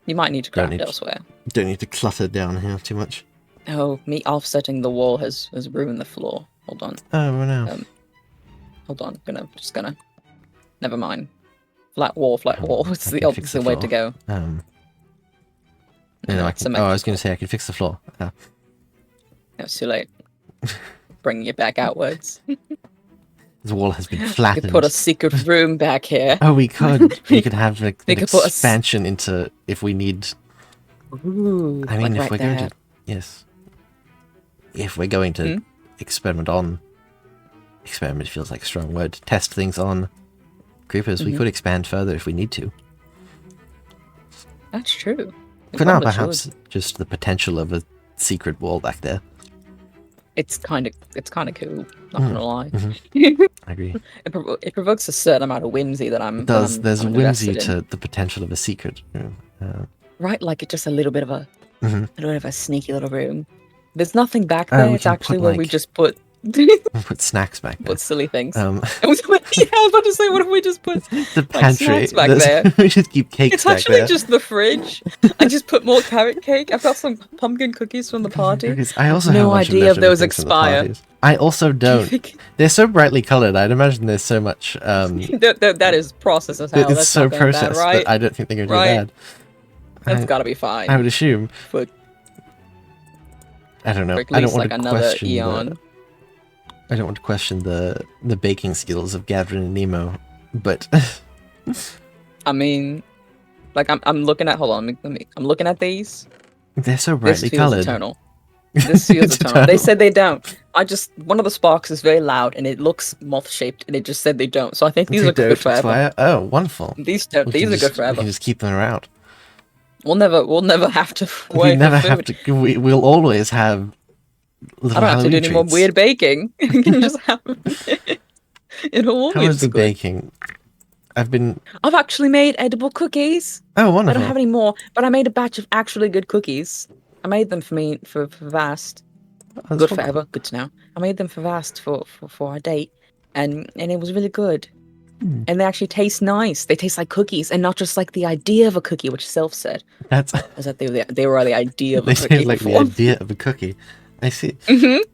[SPEAKER 1] You might need to craft elsewhere.
[SPEAKER 2] Don't need to clutter down here too much.
[SPEAKER 1] Oh, me offsetting the wall has ruined the floor. Hold on.
[SPEAKER 2] Oh, no.
[SPEAKER 1] Hold on. Just gonna. Never mind. Flat wall. It's the way to go.
[SPEAKER 2] I was going to say I can fix the floor.
[SPEAKER 1] No, it's too late. Bringing it back outwards.
[SPEAKER 2] The wall has been flattened.
[SPEAKER 1] We could put a secret room back here.
[SPEAKER 2] Oh, we could. We could have an expansion into if we need.
[SPEAKER 1] Ooh,
[SPEAKER 2] I mean,
[SPEAKER 1] if
[SPEAKER 2] we're going to. Yes. If we're going to experiment feels like a strong word. Test things on creepers. We could expand further if we need to.
[SPEAKER 1] That's true.
[SPEAKER 2] For now, perhaps just the potential of a secret wall back there.
[SPEAKER 1] It's kind of cool. Not gonna lie.
[SPEAKER 2] I agree.
[SPEAKER 1] It provokes a certain amount of whimsy that I'm.
[SPEAKER 2] It does. There's
[SPEAKER 1] I'm
[SPEAKER 2] whimsy to the potential of a secret room.
[SPEAKER 1] Right, like it's just a little bit of a sneaky little room. There's nothing back there. It's actually where we just put.
[SPEAKER 2] Put snacks back there.
[SPEAKER 1] Put silly things. I was about to say, what if we just put
[SPEAKER 2] the pantry
[SPEAKER 1] snacks back there?
[SPEAKER 2] We just keep cakes back there.
[SPEAKER 1] It's actually just the fridge. I just put more carrot cake. I've got some pumpkin cookies from the party.
[SPEAKER 2] I also have
[SPEAKER 1] no idea if those expire.
[SPEAKER 2] I also don't. They're so brightly colored. I'd imagine there's so much.
[SPEAKER 1] That is processed as hell.
[SPEAKER 2] It's
[SPEAKER 1] That's
[SPEAKER 2] so
[SPEAKER 1] not going bad,
[SPEAKER 2] processed
[SPEAKER 1] right?
[SPEAKER 2] that I don't think they're going to
[SPEAKER 1] Right.
[SPEAKER 2] be bad.
[SPEAKER 1] That's gotta be fine.
[SPEAKER 2] I would assume.
[SPEAKER 1] But
[SPEAKER 2] I don't know.
[SPEAKER 1] for at
[SPEAKER 2] I don't
[SPEAKER 1] least
[SPEAKER 2] want
[SPEAKER 1] like
[SPEAKER 2] to
[SPEAKER 1] another
[SPEAKER 2] question
[SPEAKER 1] eon.
[SPEAKER 2] I don't want to question the baking skills of Gavin and Nemo, but
[SPEAKER 1] I mean, like I'm looking at. Hold on, I'm looking at these.
[SPEAKER 2] they're so
[SPEAKER 1] This
[SPEAKER 2] brightly
[SPEAKER 1] feels
[SPEAKER 2] colored.
[SPEAKER 1] eternal. This feels
[SPEAKER 2] It's
[SPEAKER 1] eternal. They
[SPEAKER 2] eternal.
[SPEAKER 1] said they don't. One of the sparks is very loud and it looks moth shaped, and it just said they don't. So I think these
[SPEAKER 2] They
[SPEAKER 1] are good
[SPEAKER 2] don't
[SPEAKER 1] forever.
[SPEAKER 2] expire? Oh, wonderful.
[SPEAKER 1] These are good forever.
[SPEAKER 2] We can just keep them around.
[SPEAKER 1] We'll never have to
[SPEAKER 2] We
[SPEAKER 1] wait
[SPEAKER 2] never
[SPEAKER 1] for
[SPEAKER 2] have
[SPEAKER 1] food.
[SPEAKER 2] to. We'll always have little
[SPEAKER 1] I don't have to do
[SPEAKER 2] Halloween
[SPEAKER 1] any more
[SPEAKER 2] treats.
[SPEAKER 1] weird baking. I can just have it'll
[SPEAKER 2] How
[SPEAKER 1] always
[SPEAKER 2] is the
[SPEAKER 1] be good.
[SPEAKER 2] baking?
[SPEAKER 1] I've actually made edible cookies.
[SPEAKER 2] Oh,
[SPEAKER 1] I
[SPEAKER 2] wonderful.
[SPEAKER 1] don't have any more, but I made a batch of actually good cookies. I made them for Vast.
[SPEAKER 2] That's
[SPEAKER 1] Good
[SPEAKER 2] wonderful.
[SPEAKER 1] forever. Good to know. I made them for Vast for our date, and it was really good. And they actually taste nice. They taste like cookies, and not just like the idea of a cookie, which Self said
[SPEAKER 2] That's
[SPEAKER 1] was that they were the idea of a
[SPEAKER 2] they
[SPEAKER 1] cookie
[SPEAKER 2] taste like
[SPEAKER 1] before.
[SPEAKER 2] the idea of a cookie. I see.
[SPEAKER 1] The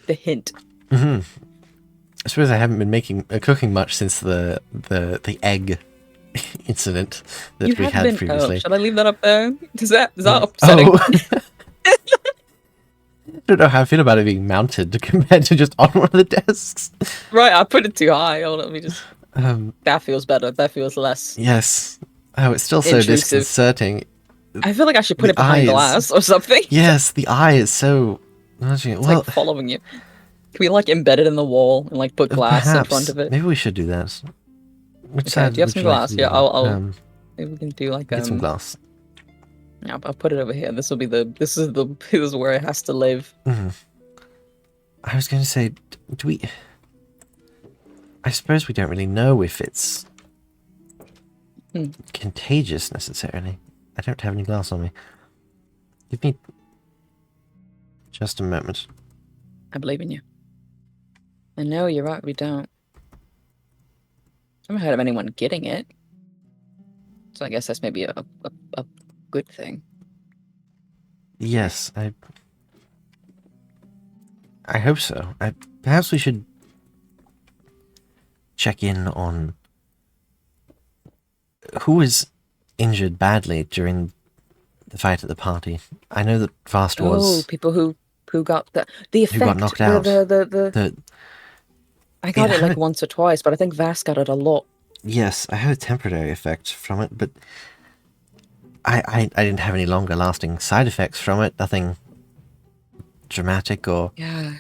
[SPEAKER 1] hint.
[SPEAKER 2] I suppose I haven't been cooking much since the egg incident that
[SPEAKER 1] You
[SPEAKER 2] we
[SPEAKER 1] have
[SPEAKER 2] had
[SPEAKER 1] been.
[SPEAKER 2] previously.
[SPEAKER 1] Oh, should I leave that up there? Is that upsetting?
[SPEAKER 2] Oh. I don't know how I feel about it being mounted compared to just on one of the desks.
[SPEAKER 1] Right, I put it too high. Hold on, let me just. That feels better. That feels less.
[SPEAKER 2] Yes. Oh, it's still so
[SPEAKER 1] Intrusive.
[SPEAKER 2] disconcerting.
[SPEAKER 1] I feel like I should put
[SPEAKER 2] The
[SPEAKER 1] it behind
[SPEAKER 2] eyes.
[SPEAKER 1] glass or something.
[SPEAKER 2] Yes, the eye is so.
[SPEAKER 1] It's like following you. Can we like embed it in the wall and like put glass in
[SPEAKER 2] perhaps.
[SPEAKER 1] front of it?
[SPEAKER 2] Maybe we should do that. Which
[SPEAKER 1] Okay,
[SPEAKER 2] side
[SPEAKER 1] do you have
[SPEAKER 2] would
[SPEAKER 1] some
[SPEAKER 2] like
[SPEAKER 1] glass?
[SPEAKER 2] to
[SPEAKER 1] Yeah,
[SPEAKER 2] do?
[SPEAKER 1] I'll maybe we can do like
[SPEAKER 2] Get some glass.
[SPEAKER 1] Yeah, I'll put it over here. This is where it has to live.
[SPEAKER 2] I was going to say, do we? I suppose we don't really know if it's contagious necessarily. I don't have any glass on me. Give me just a moment.
[SPEAKER 1] I believe in you. I know you're right. We don't. I haven't heard of anyone getting it, so I guess that's maybe a good thing.
[SPEAKER 2] Yes, I hope so. Perhaps we should check in on who was injured badly during the fight at the party. I know that Vast was.
[SPEAKER 1] Oh, people who got the effect.
[SPEAKER 2] Who got knocked out.
[SPEAKER 1] I got it like once or twice, but I think Vast got it a lot.
[SPEAKER 2] Yes, I had a temporary effect from it, but I didn't have any longer lasting side effects from it. Nothing dramatic or.
[SPEAKER 1] Yeah,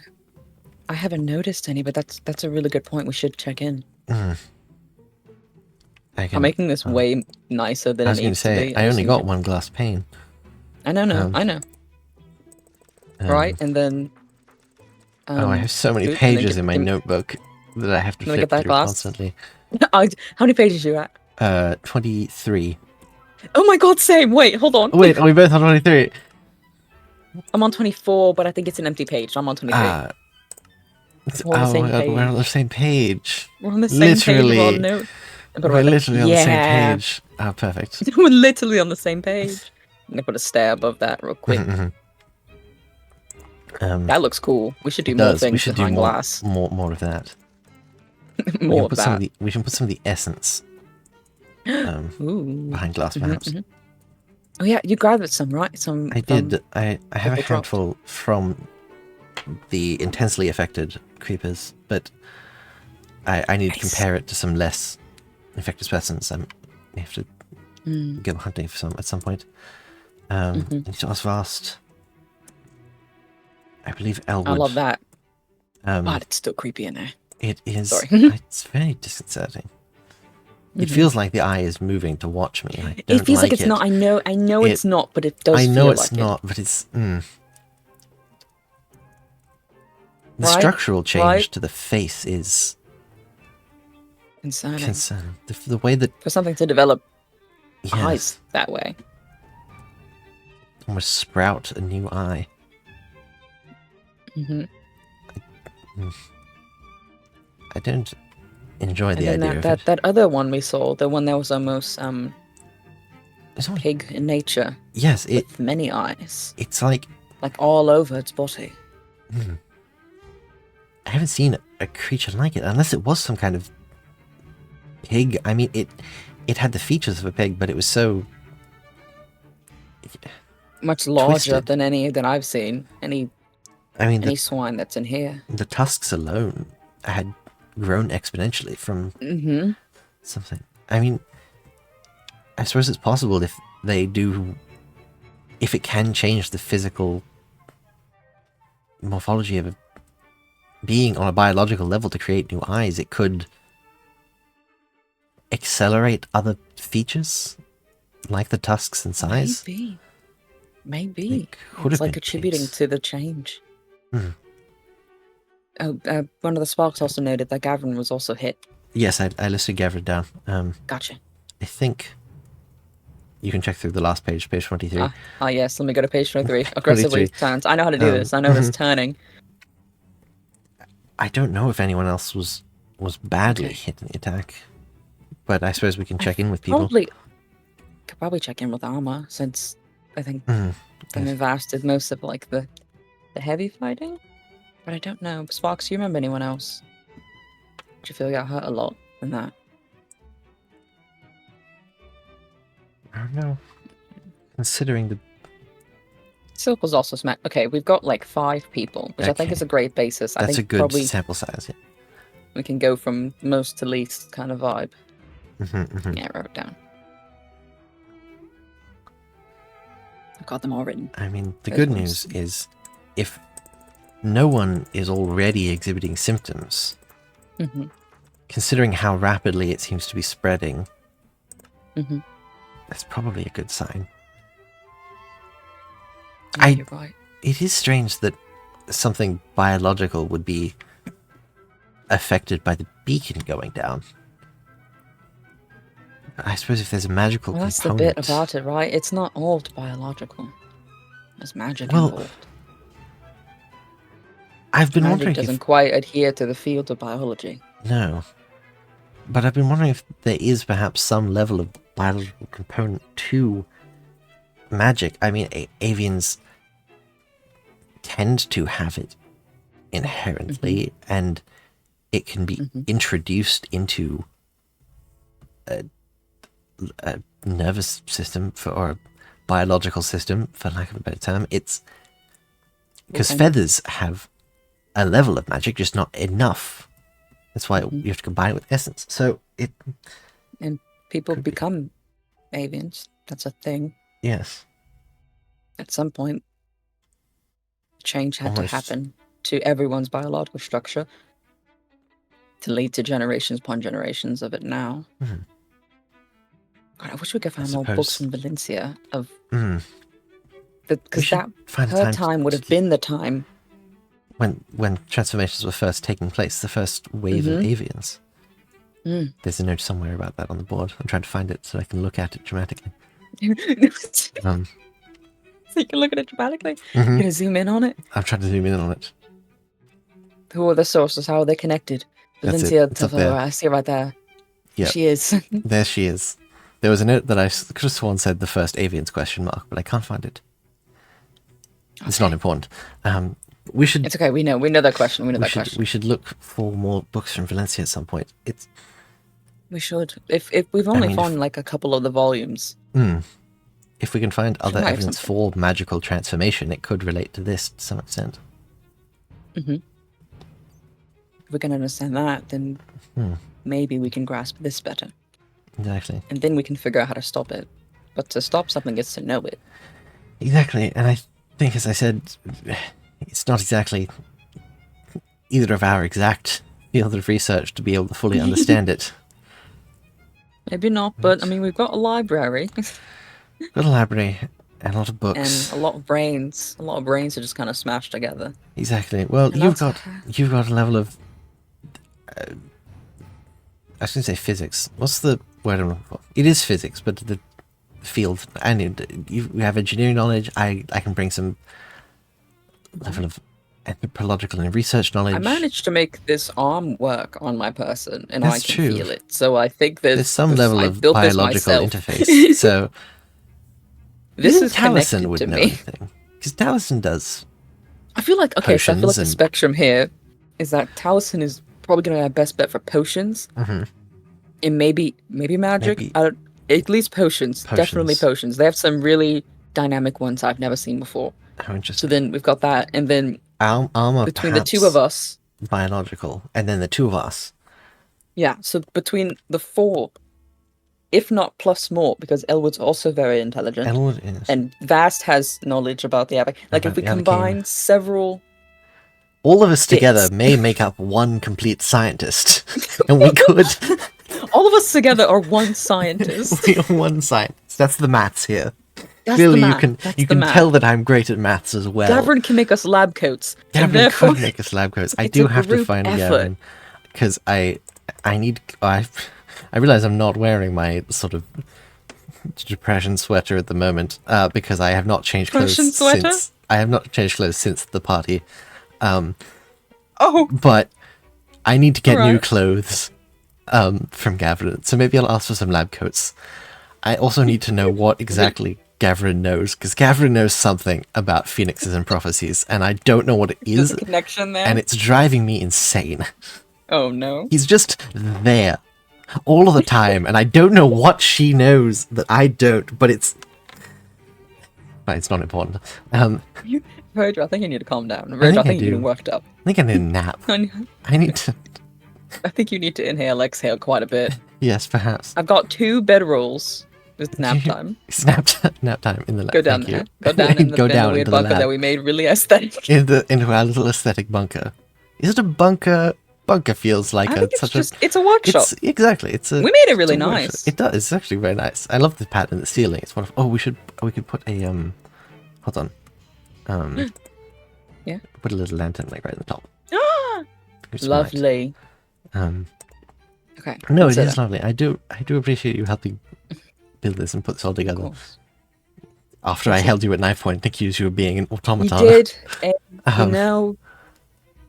[SPEAKER 1] I haven't noticed any, but that's a really good point. We should check in. I'm making this way nicer than it needs to be.
[SPEAKER 2] I was going to say, I only got one glass pane.
[SPEAKER 1] I know. Right, and then.
[SPEAKER 2] I have so many pages in my notebook that I have to flip through constantly.
[SPEAKER 1] How many pages are you at?
[SPEAKER 2] 23.
[SPEAKER 1] Oh my god, same! Wait, hold on.
[SPEAKER 2] Wait, are we both on 23?
[SPEAKER 1] I'm on 24, but I think it's an empty page. I'm on 23.
[SPEAKER 2] We're on the same page.
[SPEAKER 1] We're on the same page.
[SPEAKER 2] We're literally on the same page. Oh, perfect.
[SPEAKER 1] We're literally on the same page. I'm gonna put a star above that real quick. That looks cool. We should do more things behind glass.
[SPEAKER 2] More of that.
[SPEAKER 1] More of that.
[SPEAKER 2] We should put some of the essence behind glass, perhaps.
[SPEAKER 1] Oh yeah, you grabbed some, right?
[SPEAKER 2] I did. I have a handful from the intensely affected creepers, but I need to compare it to some less infected specimens. I have to go hunting for some at some point. Into Vast. I believe Elwood.
[SPEAKER 1] I love that. But it's still creepy in there.
[SPEAKER 2] It is.
[SPEAKER 1] Sorry.
[SPEAKER 2] It's very disconcerting. It feels like the eye is moving to watch me. I don't
[SPEAKER 1] it feels like it's
[SPEAKER 2] it.
[SPEAKER 1] not. I know it's not, but it does.
[SPEAKER 2] I know
[SPEAKER 1] feel
[SPEAKER 2] it's
[SPEAKER 1] like
[SPEAKER 2] not, but it's. The structural change to the face is
[SPEAKER 1] concerning.
[SPEAKER 2] The way that
[SPEAKER 1] for something to develop eyes that way,
[SPEAKER 2] almost sprout a new eye. I don't enjoy the idea of it.
[SPEAKER 1] That other one we saw, the one that was almost pig in nature.
[SPEAKER 2] Yes,
[SPEAKER 1] with many eyes.
[SPEAKER 2] It's like
[SPEAKER 1] all over its body.
[SPEAKER 2] I haven't seen a creature like it, unless it was some kind of pig. I mean, it had the features of a pig, but it was so
[SPEAKER 1] much larger
[SPEAKER 2] twisted.
[SPEAKER 1] than any that I've seen. Any swine that's in here.
[SPEAKER 2] The tusks alone had grown exponentially from something. I mean, I suppose it's possible if it can change the physical morphology of a being on a biological level to create new eyes, it could accelerate other features, like the tusks in size.
[SPEAKER 1] Maybe. It's like attributing to the change. Oh, one of the sparks also noted that Gavin was also hit.
[SPEAKER 2] Yes, I listed Gavin down.
[SPEAKER 1] Gotcha.
[SPEAKER 2] I think you can check through the last page, page 23.
[SPEAKER 1] Yes, let me go to page 23. Aggressively turns. I know how to do this. I know this turning.
[SPEAKER 2] I don't know if anyone else was badly hit in the attack, but I suppose we can check in with people.
[SPEAKER 1] Could probably check in with Arma, since I think Vast did most of like the heavy fighting. But I don't know. Sparks, do you remember anyone else? Do you feel you got hurt a lot in that?
[SPEAKER 2] I don't know. Considering the
[SPEAKER 1] Silk was also smacked. Okay, we've got like 5 people, which I think is a great basis.
[SPEAKER 2] That's
[SPEAKER 1] I think
[SPEAKER 2] a good
[SPEAKER 1] probably
[SPEAKER 2] sample size. Yeah.
[SPEAKER 1] we can go from most to least kind of vibe. Yeah, I wrote it down. I've got them all written.
[SPEAKER 2] I mean, the good news is if no one is already exhibiting symptoms, considering how rapidly it seems to be spreading, that's probably a good sign.
[SPEAKER 1] Yeah, you're right.
[SPEAKER 2] It is strange that something biological would be affected by the beacon going down. I suppose if there's a magical component...
[SPEAKER 1] That's the bit about it, right? It's not all biological. There's magic involved.
[SPEAKER 2] I've been wondering
[SPEAKER 1] if... Magic doesn't quite adhere to the field of biology.
[SPEAKER 2] No. But I've been wondering if there is perhaps some level of biological component to magic. I mean, avians tend to have it inherently, and it can be introduced into a nervous system or a biological system, for lack of a better term. It's because feathers have a level of magic, just not enough. That's why you have to combine it with essence. So
[SPEAKER 1] and people become avians. That's a thing.
[SPEAKER 2] Yes.
[SPEAKER 1] At some point, change had to happen to everyone's biological structure to lead to generations upon generations of it now. God, I wish we could find more books from Valencia of because her time would have been the time
[SPEAKER 2] when transformations were first taking place, the first wave of avians. There's a note somewhere about that on the board. I'm trying to find it so I can look at it dramatically.
[SPEAKER 1] So you can look at it dramatically? You're going to zoom in on it?
[SPEAKER 2] I'm trying to zoom in on it.
[SPEAKER 1] Who are the sources? How are they connected? Valencia, I see her right there.
[SPEAKER 2] Yeah,
[SPEAKER 1] she is.
[SPEAKER 2] There she is. There was a note that I could have sworn said the first avians question mark, but I can't find it. Okay. It's not important. We should.
[SPEAKER 1] It's okay. We know that question.
[SPEAKER 2] We should look for more books from Valencia at some point.
[SPEAKER 1] We should. If we've only found like a couple of the volumes.
[SPEAKER 2] If we can find other evidence for magical transformation, it could relate to this to some extent.
[SPEAKER 1] If we can understand that, then maybe we can grasp this better.
[SPEAKER 2] Exactly.
[SPEAKER 1] And then we can figure out how to stop it. But to stop something is to know it.
[SPEAKER 2] Exactly. And I think, as I said, it's not exactly either of our exact field of research to be able to fully understand it.
[SPEAKER 1] Maybe not, but I mean, we've got a library.
[SPEAKER 2] Got a library and a lot of books.
[SPEAKER 1] And a lot of brains. A lot of brains are just kind of smashed together.
[SPEAKER 2] Exactly. Well, you've got a level of... I was going to say physics. What's the word I'm looking for? It is physics, but the field. And you have engineering knowledge. I can bring some level of anthropological and research knowledge.
[SPEAKER 1] I managed to make this arm work on my person, and I can feel it. So I think there's
[SPEAKER 2] some level of biological interface. So
[SPEAKER 1] this is
[SPEAKER 2] Taliesin
[SPEAKER 1] connected
[SPEAKER 2] would
[SPEAKER 1] to
[SPEAKER 2] know
[SPEAKER 1] me.
[SPEAKER 2] Anything because Taliesin does.
[SPEAKER 1] I feel like the spectrum here is that Taliesin is probably going to be our best bet for potions.
[SPEAKER 2] Mm-hmm.
[SPEAKER 1] And maybe magic.
[SPEAKER 2] Maybe.
[SPEAKER 1] At least potions. Definitely potions. They have some really dynamic ones I've never seen before.
[SPEAKER 2] How interesting.
[SPEAKER 1] So then we've got that, and then
[SPEAKER 2] armor
[SPEAKER 1] between the two of us,
[SPEAKER 2] biological, and then the two of us.
[SPEAKER 1] Yeah, so between the 4, if not plus more, because Elwood's also very intelligent.
[SPEAKER 2] Elwood is.
[SPEAKER 1] And Vast has knowledge about the Abbey. Like, if we combine several...
[SPEAKER 2] All of us together may make up one complete scientist. And we could...
[SPEAKER 1] All of us together are one scientist.
[SPEAKER 2] We are one scientist. That's the maths here.
[SPEAKER 1] That's
[SPEAKER 2] Clearly,
[SPEAKER 1] the math.
[SPEAKER 2] you can tell that I'm great at maths as well.
[SPEAKER 1] Gavin can make us lab coats.
[SPEAKER 2] Gavin could make us lab coats. I do have to find Gavin. Because I realize I'm not wearing my sort of depression sweater at the moment, because I have not changed clothes since the party. But I need to get new clothes from Gavin, so maybe I'll ask for some lab coats. I also need to know what exactly Gavin knows, because Gavin knows something about phoenixes and prophecies, and I don't know what it is.
[SPEAKER 1] There's a connection there.
[SPEAKER 2] And it's driving me insane.
[SPEAKER 1] Oh no.
[SPEAKER 2] He's just there all of the time, and I don't know what she knows that I don't, but it's not important.
[SPEAKER 1] Virgil, I think you need to calm down. Virgil, I think you're getting worked up.
[SPEAKER 2] I think I need a nap. I need to...
[SPEAKER 1] I think you need to inhale, exhale quite a bit.
[SPEAKER 2] Yes, perhaps.
[SPEAKER 1] I've got 2 bedrolls. It's nap time.
[SPEAKER 2] Nap time in the lab.
[SPEAKER 1] Go down there. Go down in the weird bunker that we made really aesthetic.
[SPEAKER 2] Into our little aesthetic bunker. Is it a bunker? Bunker feels like
[SPEAKER 1] it's a workshop.
[SPEAKER 2] Exactly.
[SPEAKER 1] We made it really nice.
[SPEAKER 2] It does. It's actually very nice. I love the pattern in the ceiling. It's wonderful. Oh, we could put a hold on.
[SPEAKER 1] Yeah.
[SPEAKER 2] Put a little lantern like right at the top.
[SPEAKER 1] Lovely. Okay.
[SPEAKER 2] No, it is lovely. I do appreciate you helping build this and put this all together. After I held you at knife point, accused you of being an automaton.
[SPEAKER 1] You did. And,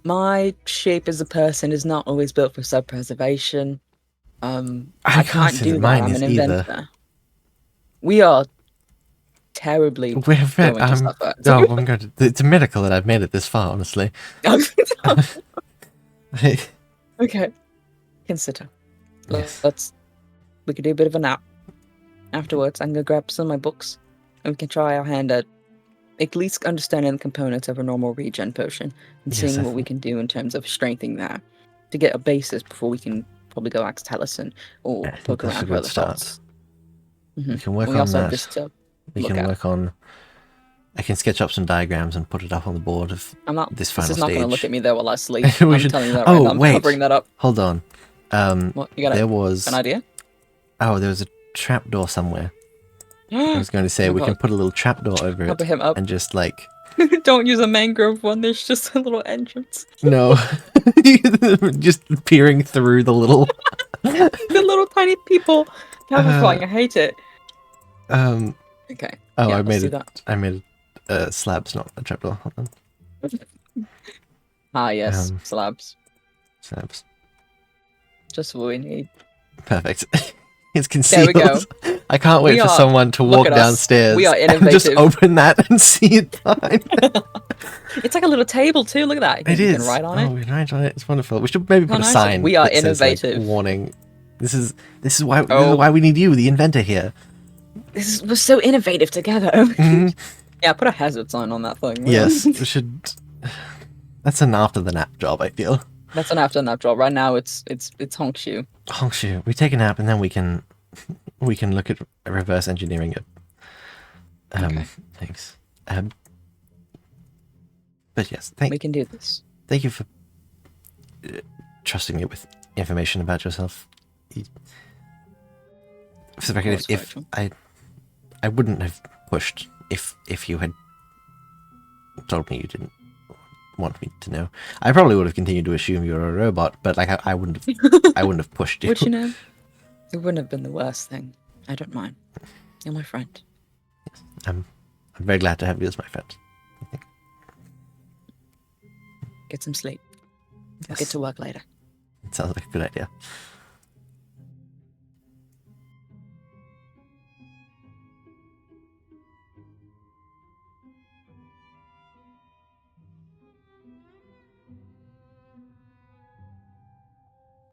[SPEAKER 1] my shape as a person is not always built for self-preservation. I can't do that. I'm an inventor. We are terribly going to suffer.
[SPEAKER 2] It's a miracle that I've made it this far, honestly.
[SPEAKER 1] Okay. Consider.
[SPEAKER 2] Yes.
[SPEAKER 1] We could do a bit of a nap. Afterwards, I'm going to grab some of my books, and we can try our hand at least understanding the components of a normal regen potion, and seeing what we can do in terms of strengthening that, to get a basis before we can probably go ask Taliesin or poke around for other thoughts.
[SPEAKER 2] We can work on that. We can work on... I can sketch up some diagrams and put it up on the board of this final stage. This is not going to look
[SPEAKER 1] at me there while I sleep. I'm telling you that right now. I'm covering that up.
[SPEAKER 2] Hold on.
[SPEAKER 1] What? You got an idea?
[SPEAKER 2] Oh, there was a trapdoor somewhere. I was going to say, we can put a little trapdoor over
[SPEAKER 1] Cover him up.
[SPEAKER 2] And just like...
[SPEAKER 1] Don't use a mangrove one, there's just a little entrance.
[SPEAKER 2] No. Just peering through the little...
[SPEAKER 1] the little tiny people. Terrifying, I hate it. Okay.
[SPEAKER 2] Oh, yeah, I made slabs, not a trapdoor. Hold on.
[SPEAKER 1] Ah, yes. Slabs.
[SPEAKER 2] Slabs.
[SPEAKER 1] Just what we need.
[SPEAKER 2] Perfect. It's concealed.
[SPEAKER 1] There we go.
[SPEAKER 2] I can't wait for someone to walk downstairs and just open that and see it behind.
[SPEAKER 1] It's like a little table too. Look at that.
[SPEAKER 2] It is.
[SPEAKER 1] You can write on it.
[SPEAKER 2] Oh, we can write on it. It's wonderful. We should maybe put a sign.
[SPEAKER 1] We are
[SPEAKER 2] that
[SPEAKER 1] innovative.
[SPEAKER 2] Says, like, warning. This is why we need you, the inventor here.
[SPEAKER 1] We're so innovative together.
[SPEAKER 2] Mm-hmm.
[SPEAKER 1] Yeah, put a hazard sign on that thing.
[SPEAKER 2] Yes, we should. That's an after the nap job, I feel.
[SPEAKER 1] That's an after nap job. Right now, it's Honkshoe.
[SPEAKER 2] Honkshoe. We take a nap and then we can look at reverse engineering it.
[SPEAKER 1] Okay.
[SPEAKER 2] Thanks. But yes,
[SPEAKER 1] we can do this.
[SPEAKER 2] Thank you for trusting me with information about yourself. For the record, if I wouldn't have pushed if you had told me you didn't want me to know. I probably would have continued to assume you were a robot, but like I wouldn't have pushed you.
[SPEAKER 1] Would you know? It wouldn't have been the worst thing. I don't mind. You're my friend.
[SPEAKER 2] Yes, I'm very glad to have you as my friend. I think.
[SPEAKER 1] Get some sleep. I'll get to work later.
[SPEAKER 2] It sounds like a good idea.